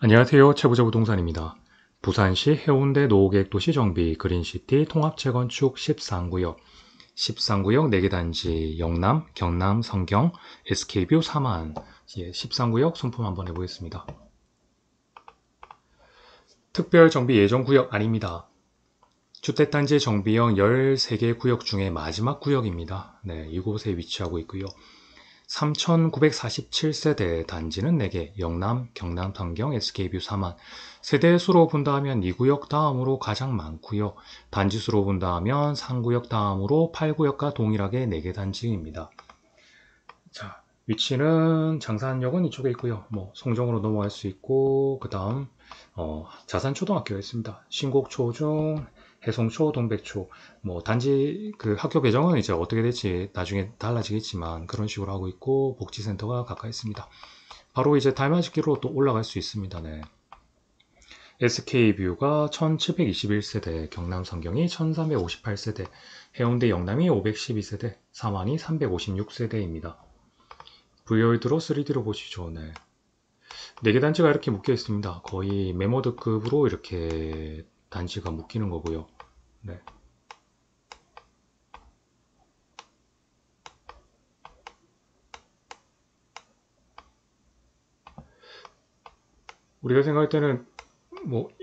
안녕하세요. 최부자 부동산입니다. 부산시 해운대 노후계획 도시 정비 그린시티 통합 재건축 13구역, 13구역 4개 단지 영남, 경남, 성경, SK뷰 4만 13구역 손품 한번 해보겠습니다. 특별 정비 예정 구역 아닙니다. 주택단지 정비형 13개 구역 중에 마지막 구역입니다. 네, 이곳에 위치하고 있고요. 3,947세대 단지는 4개, 영남, 경남, 성경, SK뷰 4만. 세대 수로 본다면 2구역 다음으로 가장 많고요. 단지 수로 본다면 3구역 다음으로 8구역과 동일하게 4개 단지입니다. 자, 위치는 장산역은 이쪽에 있고요. 송정으로 넘어갈 수 있고, 그 다음 자산초등학교가 있습니다. 신곡초중, 해송초, 동백초. 단지 그 학교 배정은 이제 어떻게 될지 나중에 달라지겠지만 그런 식으로 하고 있고, 복지센터가 가까이 있습니다. 바로 이제 달맞이길로 또 올라갈 수 있습니다. 네. SK뷰가 1721세대, 경남 성경이 1358세대, 해운대 영남이 512세대, 삼안이 356세대입니다. VOI드로 3D로 보시죠. 네. 4개 단지가 이렇게 묶여 있습니다. 거의 메모드급으로 이렇게 단지가 묶이는 거고요. 네. 우리가 생각할 때는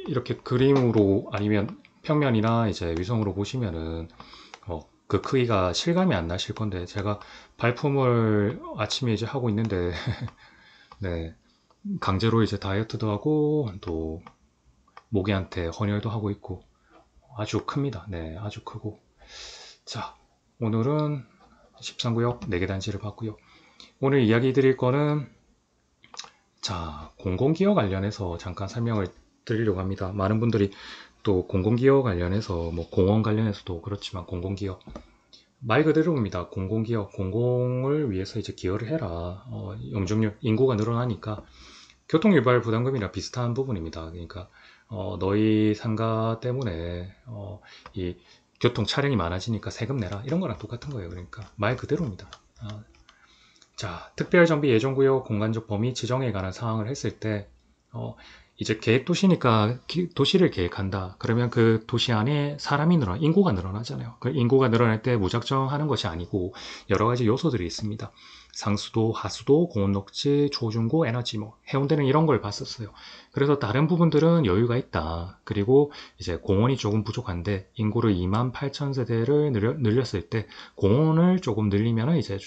이렇게 그림으로 아니면 평면이나 이제 위성으로 보시면은 그 크기가 실감이 안 나실 건데 제가 발품을 아침에 이제 하고 있는데 네. 강제로 이제 다이어트도 하고 또 모기한테 헌혈도 하고 있고 아주 큽니다. 네, 아주 크고. 자, 오늘은 13구역 4개 단지를 봤고요. 오늘 이야기 드릴 거는 자, 공공기업 관련해서 잠깐 설명을 드리려고 합니다. 많은 분들이 또 공공기업 관련해서 공원 관련해서도 그렇지만 공공기업 말 그대로입니다. 공공기업, 공공을 위해서 이제 기여를 해라. 영종률, 인구가 늘어나니까 교통유발 부담금이랑 비슷한 부분입니다. 그러니까 너희 상가 때문에 이 교통 차량이 많아지니까 세금 내라 이런 거랑 똑같은 거예요. 그러니까 말 그대로입니다. 자, 특별정비 예정구역 공간적 범위 지정에 관한 사항을 했을 때 이제 계획도시니까 도시를 계획한다. 그러면 그 도시 안에 사람이 인구가 늘어나잖아요. 그 인구가 늘어날 때 무작정 하는 것이 아니고 여러 가지 요소들이 있습니다. 상수도, 하수도, 공원녹지, 초중고, 에너지 해운대는 이런 걸 봤었어요. 그래서 다른 부분들은 여유가 있다. 그리고 이제 공원이 조금 부족한데 인구를 2만 8천 세대를 늘렸을 때 공원을 조금 늘리면 이제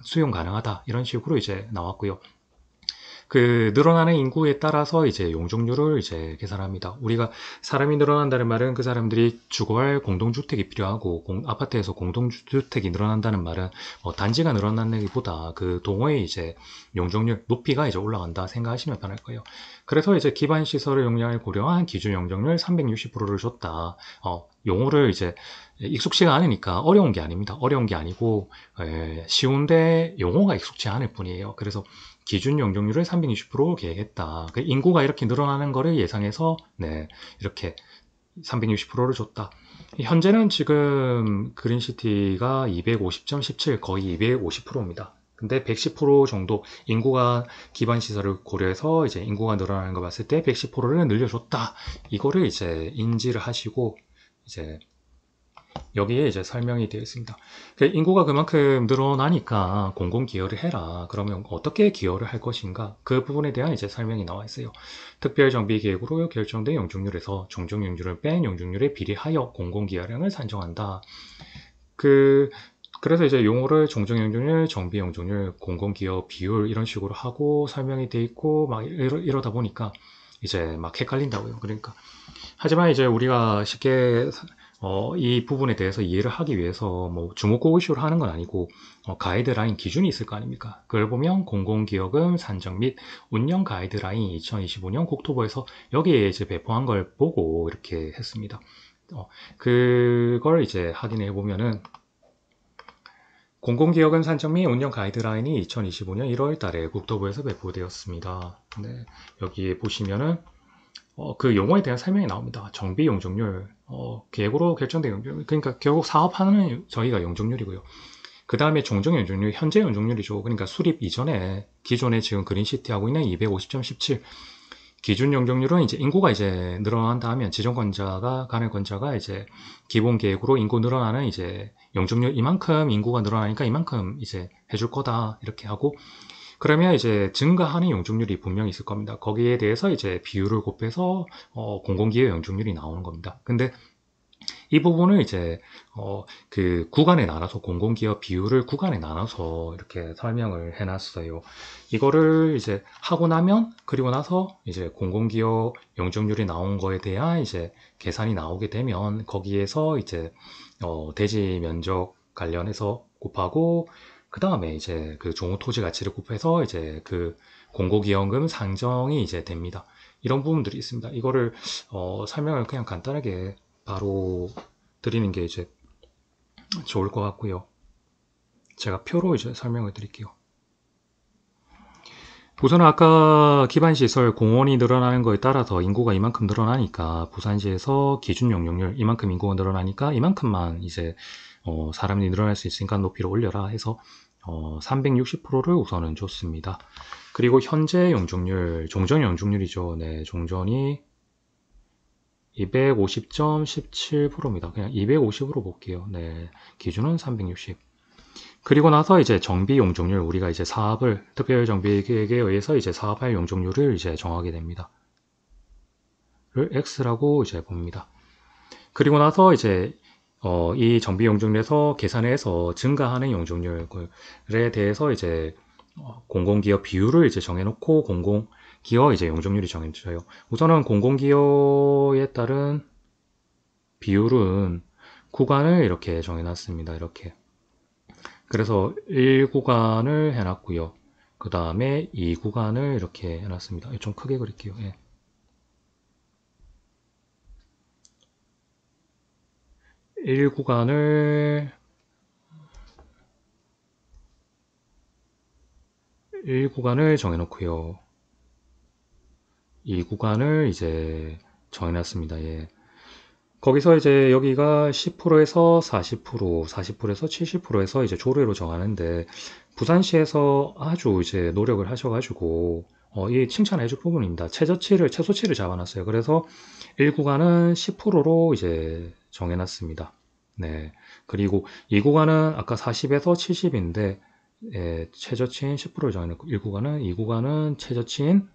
수용 가능하다. 이런 식으로 이제 나왔고요. 그 늘어나는 인구에 따라서 이제 용적률을 이제 계산합니다. 우리가 사람이 늘어난다는 말은 그 사람들이 주거할 공동주택이 필요하고 아파트에서 공동주택이 늘어난다는 말은 단지가 늘어나는 것보다 그 동호의 이제 용적률 높이가 이제 올라간다 생각하시면 편할 거예요. 그래서 이제 기반 시설의 용량을 고려한 기준 용적률 360%를 줬다. 용어를 이제 익숙치가 않으니까 어려운 게 아닙니다. 어려운 게 아니고 쉬운데 용어가 익숙치 않을 뿐이에요. 그래서 기준 용적률을 360% 계획했다. 그 인구가 이렇게 늘어나는 거를 예상해서 네, 이렇게 360%를 줬다. 현재는 지금 그린시티가 250.17 거의 250%입니다. 근데 110% 정도 인구가 기반 시설을 고려해서 이제 인구가 늘어나는 거 봤을 때 110%를 늘려줬다. 이거를 이제 인지를 하시고 이제 여기에 이제 설명이 되어 있습니다. 인구가 그만큼 늘어나니까 공공기여를 해라. 그러면 어떻게 기여를 할 것인가? 그 부분에 대한 이제 설명이 나와 있어요. 특별정비계획으로 결정된 용적률에서 종종용적률을 뺀 용적률에 비례하여 공공기여량을 산정한다. 그래서 이제 용어를 종종용적률, 정비용적률, 공공기여 비율 이런 식으로 하고 설명이 되어 있고 막 이러다 보니까 이제 막 헷갈린다고요. 그러니까 하지만 이제 우리가 쉽게 이 부분에 대해서 이해를 하기 위해서 주목고 이슈를 하는 건 아니고 가이드라인 기준이 있을 거 아닙니까? 그걸 보면 공공기여금 산정 및 운영 가이드라인 2025년 국토부에서 여기에 이제 배포한 걸 보고 이렇게 했습니다. 그걸 이제 확인해 보면은 공공기여금 산정 및 운영 가이드라인이 2025년 1월 달에 국토부에서 배포되었습니다. 네, 여기에 보시면은 그 용어에 대한 설명이 나옵니다. 정비 용적률, 계획으로 결정된 용적률. 그러니까 결국 사업하는 저희가 용적률이고요. 그 다음에 종종 용적률, 현재 용적률이죠. 그러니까 수립 이전에 기존에 지금 그린시티 하고 있는 250.17 기준 용적률은 이제 인구가 이제 늘어난다 하면 지정권자가 관할권자가 이제 기본 계획으로 인구 늘어나는 이제 용적률 이만큼 인구가 늘어나니까 이만큼 이제 해줄 거다 이렇게 하고 그러면 이제 증가하는 용적률이 분명히 있을 겁니다. 거기에 대해서 이제 비율을 곱해서 공공기여 용적률이 나오는 겁니다. 근데 이 부분을 이제 그 구간에 나눠서 공공기업 비율을 구간에 나눠서 이렇게 설명을 해놨어요. 이거를 이제 하고 나면 그리고 나서 이제 공공기업 용적률이 나온 거에 대한 이제 계산이 나오게 되면 거기에서 이제 대지 면적 관련해서 곱하고 그 다음에 이제 그 종후토지 가치를 곱해서 이제 그 공고기여금 상정이 이제 됩니다. 이런 부분들이 있습니다. 이거를 설명을 그냥 간단하게 바로 드리는 게 이제 좋을 것 같고요. 제가 표로 이제 설명을 드릴게요. 우선 아까 기반시설 공원이 늘어나는 거에 따라서 인구가 이만큼 늘어나니까 부산시에서 기준 용적률 이만큼 인구가 늘어나니까 이만큼만 이제 사람이 늘어날 수 있으니까 높이를 올려라 해서 360%를 우선은 줬습니다. 그리고 현재 용적률, 종전 용적률이죠. 네, 종전이 250.17%입니다. 그냥 250으로 볼게요. 네, 기준은 360. 그리고 나서 이제 정비 용적률, 우리가 이제 사업을 특별 정비 계획에 의해서 이제 사업할 용적률을 이제 정하게 됩니다. 를 X라고 이제 봅니다. 그리고 나서 이제 이 정비 용적률에서 계산해서 증가하는 용적률에 대해서 이제 공공기업 비율을 이제 정해놓고 공공기업 이제 용적률이 정해져요. 우선은 공공기업에 따른 비율은 구간을 이렇게 정해놨습니다. 이렇게. 그래서 1구간을 해놨고요. 그 다음에 2구간을 이렇게 해놨습니다. 좀 크게 그릴게요. 예. 1구간을 1구간을 정해놓고요. 2구간을 이제 정해놨습니다. 예. 거기서 이제 여기가 10%에서 40%, 40%에서 70%에서 이제 조례로 정하는데 부산시에서 아주 이제 노력을 하셔가지고 이 칭찬해 줄 부분입니다. 최소치를 잡아놨어요. 그래서 1구간은 10%로 이제 정해놨습니다. 네. 그리고 2구간은 아까 40에서 70인데 최저치인 10%를 정해놓고 1구간은 최저치인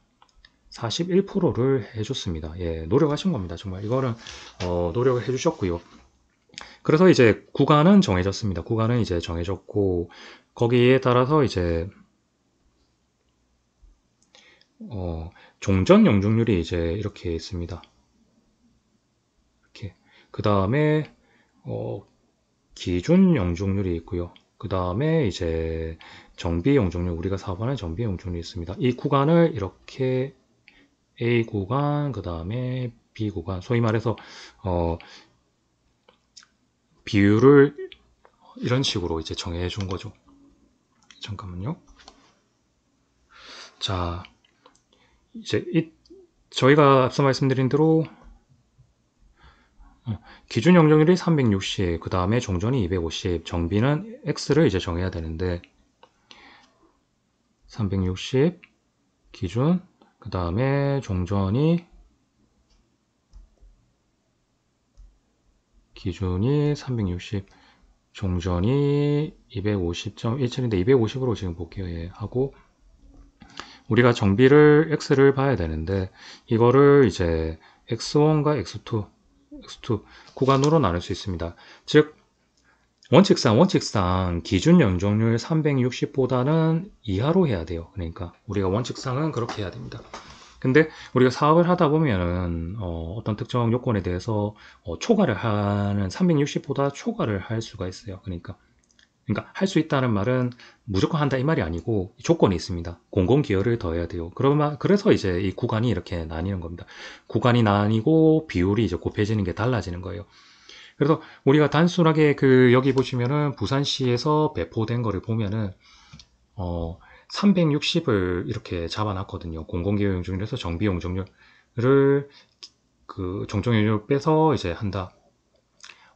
41%를 해줬습니다. 예, 노력하신 겁니다. 정말 이거는 노력을 해주셨고요. 그래서 이제 구간은 정해졌습니다. 구간은 이제 정해졌고 거기에 따라서 이제 종전 용적률이 이제 이렇게 있습니다. 이렇게 그 다음에 기준 용적률이 있고요. 그 다음에 이제 정비 용적률 우리가 사업하는 정비 용적률이 있습니다. 이 구간을 이렇게 A 구간, 그 다음에 B 구간, 소위 말해서 비율을 이런 식으로 이제 정해 준 거죠. 잠깐만요. 자, 이제 저희가 앞서 말씀드린 대로 기준 용적률이 360, 그 다음에 종전이 250, 정비는 X를 이제 정해야 되는데 360 기준, 그 다음에 기준이 360, 종전이 250.17인데 250으로 지금 볼게요. 예, 하고 우리가 정비를 X를 봐야 되는데 이거를 이제 X1과 X2 구간으로 나눌 수 있습니다. 즉 원칙상 기준 용적률 360보다는 이하로 해야 돼요. 그러니까 우리가 원칙상은 그렇게 해야 됩니다. 근데 우리가 사업을 하다 보면은 어떤 특정 요건에 대해서 초과를 하는 360보다 초과를 할 수가 있어요. 그러니까 할 수 있다는 말은 무조건 한다 이 말이 아니고 조건이 있습니다. 공공기여를 더해야 돼요. 그래서 이제 이 구간이 이렇게 나뉘는 겁니다. 구간이 나뉘고 비율이 이제 곱해지는 게 달라지는 거예요. 그래서 우리가 단순하게 여기 보시면은 부산시에서 배포된 거를 보면은 360을 이렇게 잡아놨거든요. 공공기여 용적률에서 정비 용적률을 종전용적률 빼서 이제 한다.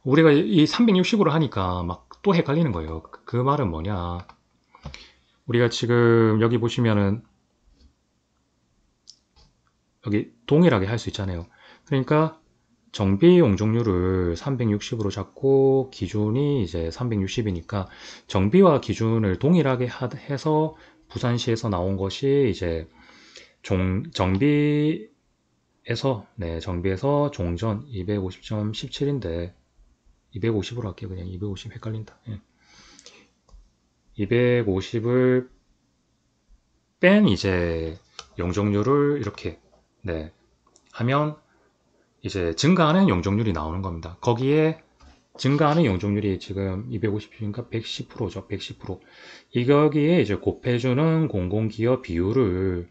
우리가 이 360으로 하니까 막 또 헷갈리는 거예요. 그 말은 뭐냐. 우리가 지금 여기 보시면은 여기 동일하게 할 수 있잖아요. 그러니까 정비 용적률을 360으로 잡고 기준이 이제 360이니까 정비와 기준을 동일하게 해서 부산시에서 나온 것이 이제 정비에서 네, 정비에서 종전 250.17인데 250으로 할게요. 그냥 250 헷갈린다. 예. 250을 뺀 이제 용적률을 이렇게 네, 하면 이제 증가하는 용적률이 나오는 겁니다. 거기에 증가하는 용적률이 지금 250이니까 110%죠. 110%. 이 거기에 이제 곱해주는 공공기업 비율을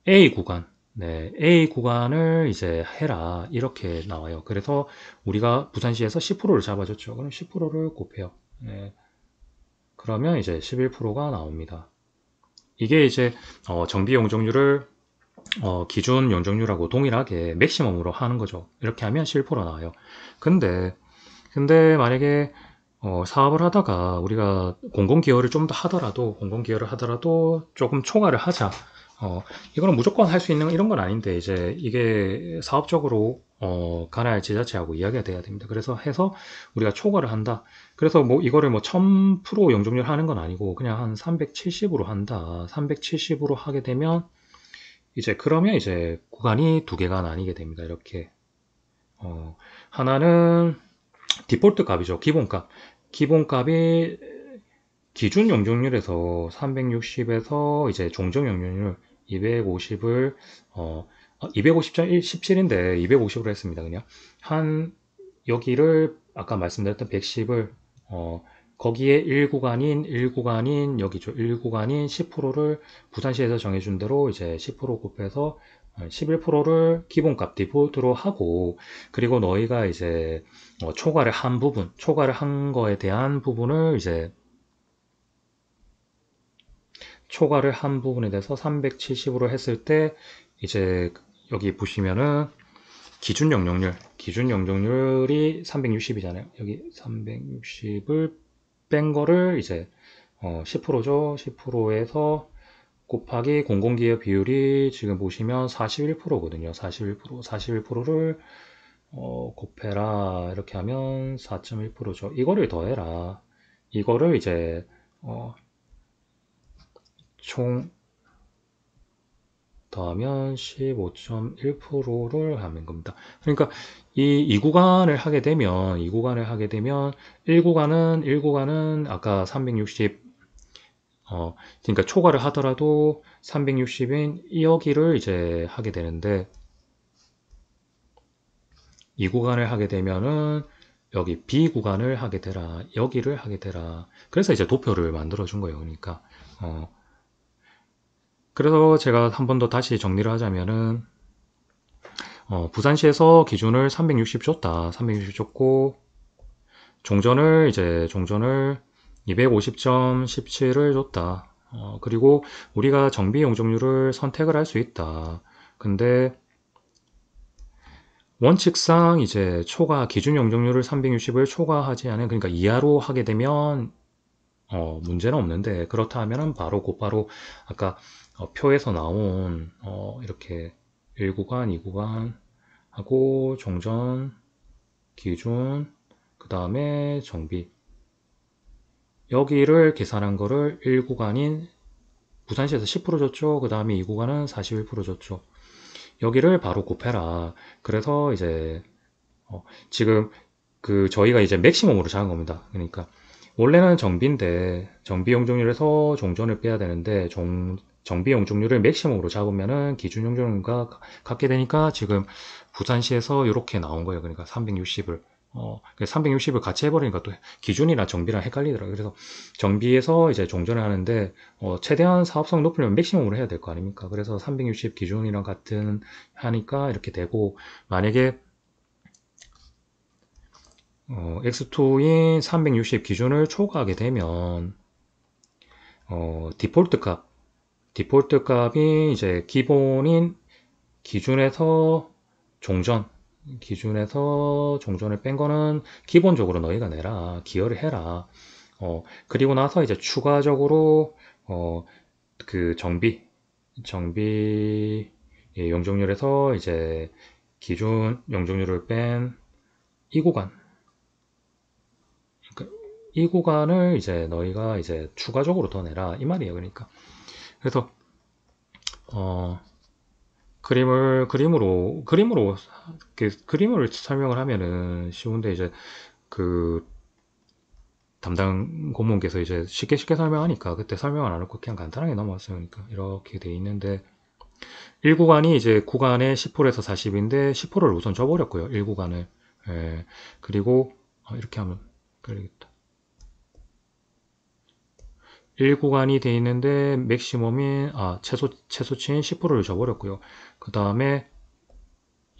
A 구간, 네, A 구간을 이제 해라. 이렇게 나와요. 그래서 우리가 부산시에서 10%를 잡아줬죠. 그럼 10%를 곱해요. 네, 그러면 이제 11%가 나옵니다. 이게 이제 정비 용적률을 기준 용적률하고 동일하게 맥시멈으로 하는 거죠. 이렇게 하면 11% 나와요. 근데 만약에 사업을 하다가 우리가 공공기여를 좀 더 하더라도 공공기여를 하더라도 조금 초과를 하자. 이거는 무조건 할 수 있는 이런 건 아닌데 이제 이게 사업적으로 관할 지자체하고 이야기가 돼야 됩니다. 그래서 해서 우리가 초과를 한다. 그래서 뭐 이거를 뭐 1000% 용적률 하는 건 아니고 그냥 한 370으로 한다. 370으로 하게 되면 이제 그러면 이제 구간이 두 개가 나뉘게 됩니다. 이렇게 하나는 디폴트 값이죠. 기본값. 기본값이 기준 용적률에서 360에서 이제 종정 용적률 250을 250.17인데 250으로 했습니다. 그냥 한 여기를 아까 말씀드렸던 110을 거기에 1구간인 여기죠. 1구간인 10%를 부산시에서 정해준 대로 이제 10% 곱해서 11%를 기본값 디폴트로 하고 그리고 너희가 이제 초과를 한 거에 대한 부분을 이제 초과를 한 부분에 대해서 370으로 했을 때 이제 여기 보시면은 기준 용적률이 360이잖아요. 여기 360을 뺀 거를 이제 10%죠. 10%에서 곱하기 공공기업 비율이 지금 보시면 41%거든요. 41%를 곱해라 이렇게 하면 4.1%죠. 이거를 더해라. 이거를 이제 총 더하면 15.1%를 하는 겁니다. 그러니까 이 구간을 하게 되면 1구간은 아까 360 그러니까 초과를 하더라도 360인 여기를 이제 하게 되는데 이 구간을 하게 되면은 여기 B 구간을 하게 되라. 여기를 하게 되라. 그래서 이제 도표를 만들어 준 거예요. 그러니까 그래서 제가 한 번 더 다시 정리를 하자면은 부산시에서 기준을 360 줬다. 360 줬고 종전을 250.17을 줬다. 그리고 우리가 정비 용적률을 선택을 할 수 있다. 근데 원칙상 이제 기준 용적률을 360을 초과하지 않은 그러니까 이하로 하게 되면 문제는 없는데 그렇다 하면은 바로 곧바로 아까 표에서 나온 이렇게 1구간, 2구간 하고 종전, 기준, 그 다음에 정비 여기를 계산한 거를 1구간인 부산시에서 10% 줬죠. 그 다음에 2구간은 41% 줬죠. 여기를 바로 곱해라. 그래서 이제 지금 저희가 이제 맥시멈으로 잡은 겁니다. 그러니까 원래는 정비인데 정비 용적률에서 종전을 빼야 되는데 정비 용적률을 맥시멈으로 잡으면은 기준 용적률과 같게 되니까 지금 부산시에서 이렇게 나온 거예요. 그러니까 360을 360을 같이 해버리니까 또 기준이나 정비랑 헷갈리더라고요. 그래서 정비에서 이제 종전을 하는데 최대한 사업성 높으려면 맥시멈으로 해야 될 거 아닙니까? 그래서 360 기준이랑 같은 하니까 이렇게 되고 만약에 X2인 360 기준을 초과하게 되면 디폴트 값이 이제 기본인 기준에서 종전을 뺀 거는 기본적으로 너희가 내라. 기여를 해라. 그리고 나서 이제 추가적으로 그 정비 이 용적률에서 이제 기준 용적률을 뺀 이 구간, 그러니까 이 구간을 이제 너희가 이제 추가적으로 더 내라 이 말이에요. 그러니까 그래서 어, 그림으로 설명을 하면은 쉬운데 이제 그 담당 고문께서 이제 쉽게 설명하니까 그때 설명을 안 하고 그냥 간단하게 넘어왔어요. 그러니까 이렇게 돼 있는데 1구간이 이제 구간의 10%에서 40인데 10%를 우선 줘버렸고요. 1구간을. 예, 그리고 이렇게 하면 그러겠다. 1구간이 돼 있는데 맥시멈인 최소치인 10%를 줘버렸고요. 그 다음에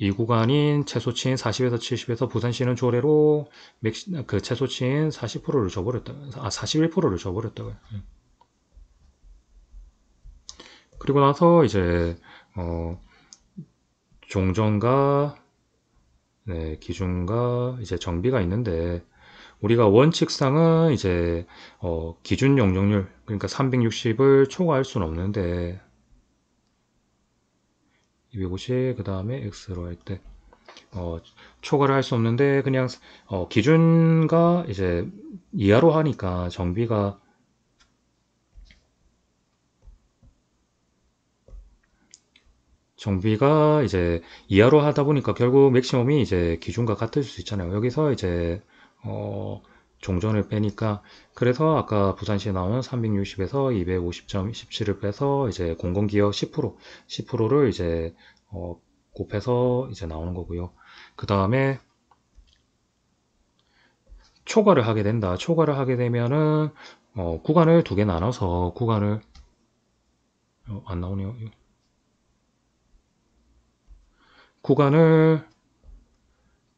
2구간인 최소치인 40에서 70에서 부산시는 조례로 그 최소치인 40%를 줘버렸다. 41%를 줘버렸다고요. 그리고 나서 이제 종전과 네, 기준과 이제 정비가 있는데 우리가 원칙상은 이제 기준 용적률 그러니까 360을 초과할 수는 없는데 250 그 다음에 x로 할 때 초과를 할 수 없는데 그냥 기준과 이제 이하로 하니까 정비가 이제 이하로 하다 보니까 결국 맥시멈이 이제 기준과 같을 수 있잖아요. 여기서 이제 종전을 빼니까 그래서 아까 부산시에 나온 360에서 250.17을 빼서 이제 공공기여 10%를 이제 곱해서 이제 나오는 거고요. 그 다음에 초과를 하게 된다. 초과를 하게 되면은 구간을 두 개 나눠서 구간을 안 나오네요. 구간을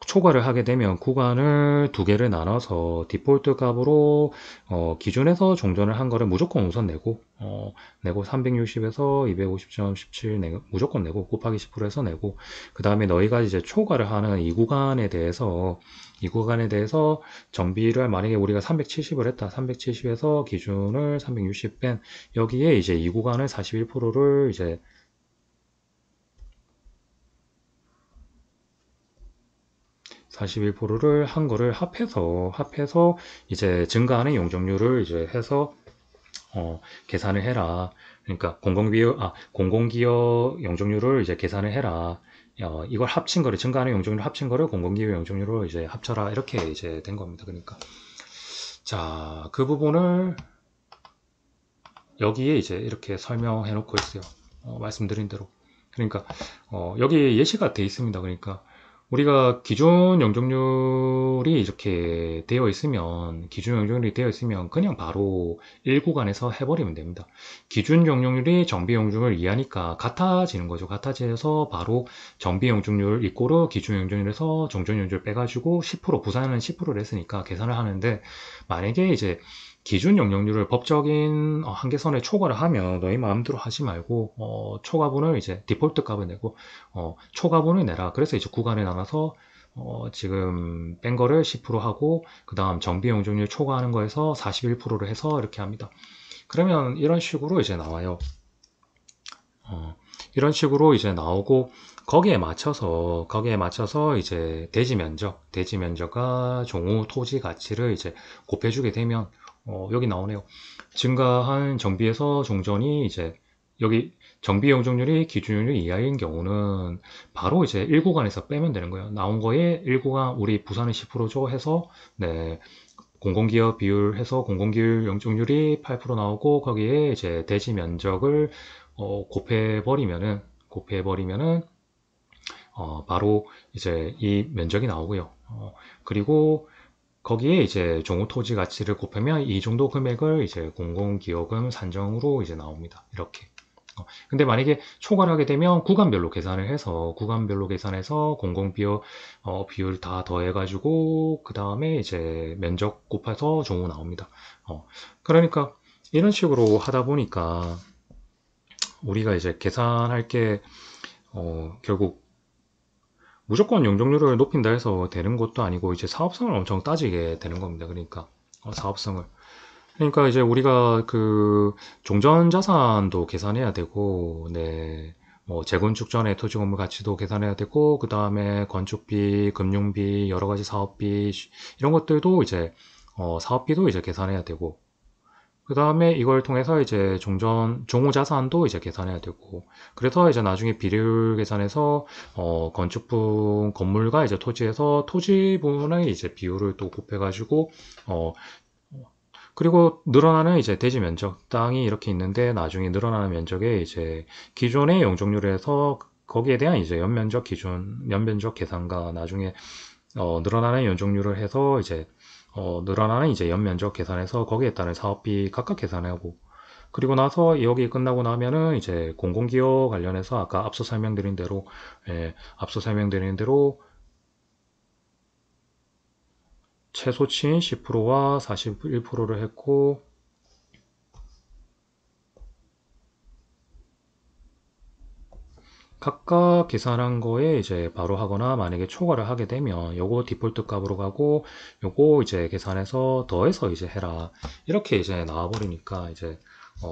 초과를 하게 되면 구간을 두 개를 나눠서 디폴트 값으로 기준에서 종전을 한 거를 무조건 우선 내고 360에서 250.17 무조건 내고 곱하기 10%에서 내고 그 다음에 너희가 이제 초과를 하는 이 구간에 대해서 정비를 만약에 우리가 370을 했다. 370에서 기준을 360 뺀 여기에 이제 이 구간을 41%를 이제 41%를 한 거를 합해서 이제 증가하는 용적률을 이제 해서 계산을 해라. 그러니까 공공기여 용적률을 이제 계산을 해라. 이걸 합친 거를 증가하는 용적률 합친 거를 공공기여 용적률로 이제 합쳐라. 이렇게 이제 된 겁니다. 그러니까 자, 그 부분을 여기에 이제 이렇게 설명해 놓고 있어요. 말씀드린 대로. 그러니까 여기 예시가 돼 있습니다. 그러니까 우리가 기준 용적률이 되어 있으면 그냥 바로 1구간에서 해버리면 됩니다. 기준 용적률이 정비 용적률을 이해하니까 같아지는 거죠. 같아져서 바로 정비 용적률 이꼬르 기준 용적률에서 종전 용적률 빼가지고 10% 부산은 10%를 했으니까 계산을 하는데 만약에 이제 기준 용적률을 법적인 한계선에 초과를 하면 너희 마음대로 하지 말고 초과분을 이제 디폴트 값을 내고 초과분을 내라. 그래서 이제 구간에 나눠서 지금 뺀 거를 10% 하고 그 다음 정비 용적률 초과하는 거에서 41%를 해서 이렇게 합니다. 그러면 이런 식으로 이제 나와요. 이런 식으로 이제 나오고 거기에 맞춰서 이제 대지 면적과 종후 토지 가치를 이제 곱해주게 되면 여기 나오네요. 증가한 정비에서 종전이 이제 여기 정비 용적률이 기준율 이하인 경우는 바로 이제 1구간에서 빼면 되는 거예요. 나온 거에 1구간 우리 부산은 10%죠 해서 네, 공공기업 비율 해서 공공기업 용적률이 8% 나오고 거기에 이제 대지 면적을 곱해버리면은 바로 이제 이 면적이 나오고요. 그리고 거기에 이제 종후 토지 가치를 곱하면 이 정도 금액을 이제 공공기여금 산정으로 이제 나옵니다. 이렇게. 근데 만약에 초과를 하게 되면 구간별로 계산해서 공공비율 비율 다 더해가지고 그 다음에 이제 면적 곱해서 종후 나옵니다. 그러니까 이런 식으로 하다 보니까 우리가 이제 계산할 게 결국 무조건 용적률을 높인다 해서 되는 것도 아니고 이제 사업성을 엄청 따지게 되는 겁니다. 그러니까 사업성을. 그러니까 이제 우리가 그 종전 자산도 계산해야 되고, 네, 뭐 재건축 전에 토지 건물 가치도 계산해야 되고, 그 다음에 건축비, 금융비, 여러 가지 사업비 이런 것들도 이제 사업비도 이제 계산해야 되고, 그 다음에 이걸 통해서 이제 종후자산도 이제 계산해야 되고, 그래서 이제 나중에 비율 계산해서 건축분 건물과 이제 토지에서 토지분의 이제 비율을 또 곱해가지고 어, 그리고 늘어나는 이제 대지 면적, 땅이 이렇게 있는데 나중에 늘어나는 면적에 이제 기존의 용적률에서 거기에 대한 이제 연면적 계산과 나중에 늘어나는 연적률을 해서 이제 늘어나는 이제 연면적 계산해서 거기에 따른 사업비 각각 계산하고, 그리고 나서 여기 끝나고 나면은 이제 공공기업 관련해서 아까 앞서 설명드린 대로 최소치인 10%와 41%를 했고, 각각 계산한 거에 이제 바로 하거나 만약에 초과를 하게 되면 요거 디폴트 값으로 가고 요거 이제 계산해서 더해서 이제 해라, 이렇게 이제 나와 버리니까 이제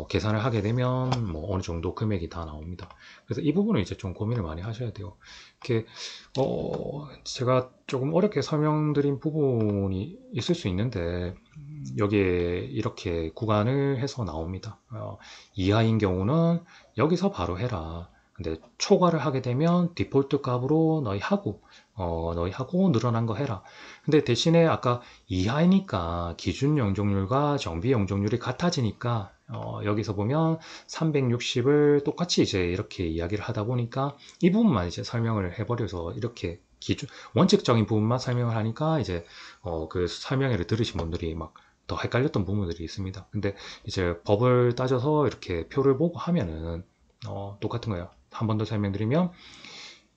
계산을 하게 되면 뭐 어느 정도 금액이 다 나옵니다. 그래서 이 부분은 이제 좀 고민을 많이 하셔야 돼요. 이렇게 제가 조금 어렵게 설명드린 부분이 있을 수 있는데 여기에 이렇게 구간을 해서 나옵니다. 이하인 경우는 여기서 바로 해라. 근데 초과를 하게 되면 디폴트 값으로 너희 하고 늘어난 거 해라. 근데 대신에 아까 이하이니까 기준 용적률과 정비 용적률이 같아지니까 여기서 보면 360을 똑같이 이제 이렇게 이야기를 하다 보니까 이 부분만 이제 설명을 해버려서 이렇게 원칙적인 부분만 설명을 하니까 이제 그 설명회를 들으신 분들이 막 더 헷갈렸던 부분들이 있습니다. 근데 이제 법을 따져서 이렇게 표를 보고 하면은 똑같은 거예요. 한 번 더 설명드리면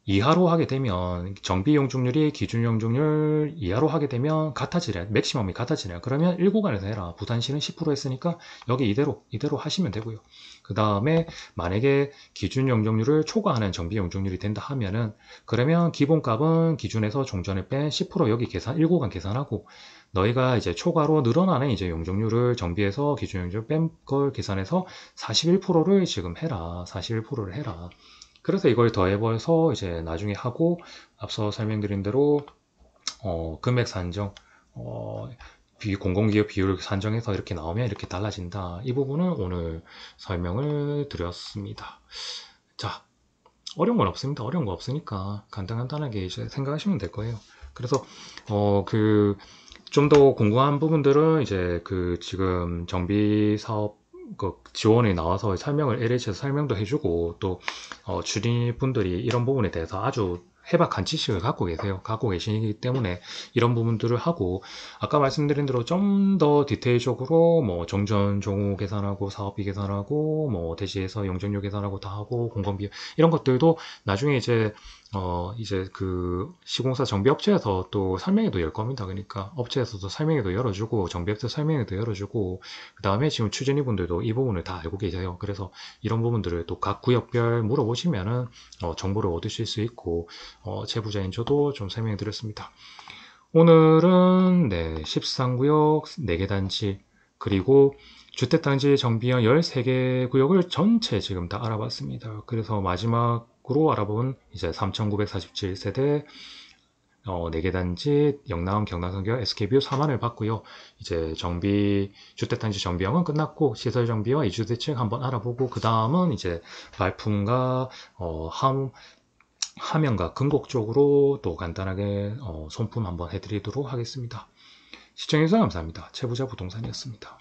이하로 하게 되면 정비 용적률이 기준 용적률 이하로 하게 되면 같아지래. 맥시멈이 같아지래요. 그러면 1구간에서 해라. 부산시는 10% 했으니까 여기 이대로 하시면 되고요. 그 다음에 만약에 기준 용적률을 초과하는 정비 용적률이 된다 하면은 그러면 기본값은 기준에서 종전에 뺀 10% 여기 1구간 계산하고, 너희가 이제 초과로 늘어나는 이제 용적률을 정비해서 기준 용적률 뺀 걸 계산해서 41%를 지금 해라. 41%를 해라. 그래서 이걸 더해버려서 이제 나중에 하고, 앞서 설명드린 대로 금액 산정, 공공기업 비율 산정해서 이렇게 나오면 이렇게 달라진다. 이 부분은 오늘 설명을 드렸습니다. 자, 어려운 건 없습니다. 어려운 거 없으니까 간단하게 이제 생각하시면 될 거예요. 그래서 좀 더 궁금한 부분들은 이제 지금 정비 사업 지원이 나와서 설명을 LH에서 설명도 해주고, 또 주린 분들이 이런 부분에 대해서 아주 해박한 지식을 갖고 계시기 때문에 이런 부분들을 하고, 아까 말씀드린 대로 좀 더 디테일적으로 뭐 정전 종후 계산하고 사업비 계산하고 뭐 대시에서 용적률 계산하고 다 하고 공건비 이런 것들도 나중에 이제 시공사 정비업체에서 또 설명회도 열 겁니다. 그러니까 업체에서도 설명회도 열어주고 정비업체 설명회도 열어주고, 그 다음에 지금 취준위분들도 이 부분을 다 알고 계세요. 그래서 이런 부분들을 또 각 구역별 물어보시면은 정보를 얻으실 수 있고, 제보자인 저도 좀 설명해 드렸습니다. 오늘은 13구역 4개 단지, 그리고 주택단지 정비형 13개 구역을 전체 지금 다 알아봤습니다. 그래서 마지막으로 알아본 이제 3,947세대 4개 단지 영남 경남선교 SK뷰 4만을 봤고요. 이제 주택단지 정비형은 끝났고 시설 정비와 이주대책 한번 알아보고, 그 다음은 이제 발품과 하면과 근곡 쪽으로 또 간단하게 손품 한번 해드리도록 하겠습니다. 시청해주셔서 감사합니다. 최부자 부동산이었습니다.